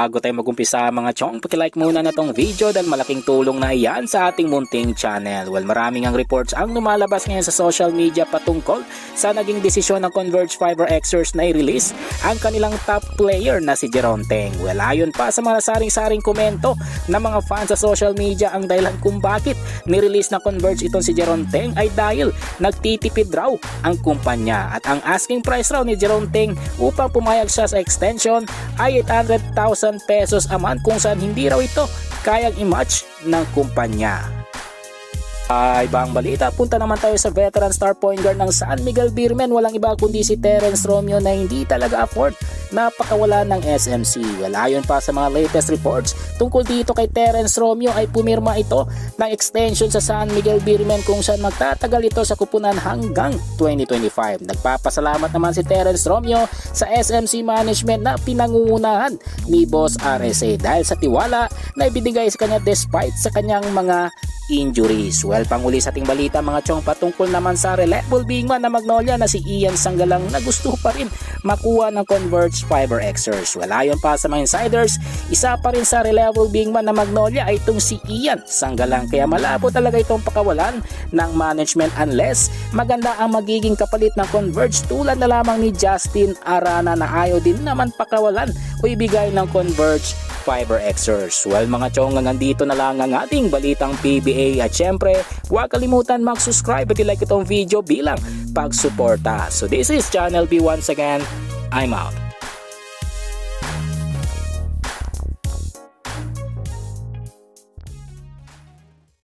Bago tayo mag-umpisa mga chong, pakilike muna na tong video dahil malaking tulong na iyan sa ating munting channel. Well, maraming ang reports ang lumalabas ngayon sa social media patungkol sa naging desisyon ng Converge Fiber Xers na i-release ang kanilang top player na si Jerome Teng. Well, ayon pa sa mga saring-saring komento ng mga fans sa social media, ang dahilan kung bakit ni-release na Converge itong si Jerome Teng ay dahil nagtitipid raw ang kumpanya at ang asking price raw ni Jerome Teng upang pumayag siya sa extension ay 800,000 pesos a month, kung saan hindi raw ito kayang i-match ng kumpanya. Ibang balita, punta naman tayo sa veteran star point guard ng San Miguel Beermen. Walang iba kundi si Terrence Romeo na hindi talaga afford na pakawalan ng SMC. Well, ayon pa sa mga latest reports tungkol dito kay Terrence Romeo ay pumirma ito ng extension sa San Miguel Beermen kung saan magtatagal ito sa kupunan hanggang 2025. Nagpapasalamat naman si Terrence Romeo sa SMC management na pinangungunahan ni Boss RSA dahil sa tiwala na ibinigay sa kanya despite sa kanyang mga injuries. Well, panguli sa ating balita mga chong, patungkol naman sa reliable big man na Magnolia na si Ian Sanggalang na gusto pa rin makuha ng Converge Fiber Xers. Well, ayon pa sa mga insiders, isa pa rin sa reliable big man na Magnolia ay itong si Ian Sanggalang, kaya malabo talaga itong pakawalan ng management unless maganda ang magiging kapalit ng Converge tulad na lamang ni Justin Arana na ayaw din naman pakawalan o ibigay ng Converge Fiber Xers. Well mga chong, nandito na lang ang ating balitang PBA at syempre huwag kalimutan mag-subscribe at i-like itong video bilang pagsuporta. So this is Channel B once again. I'm out.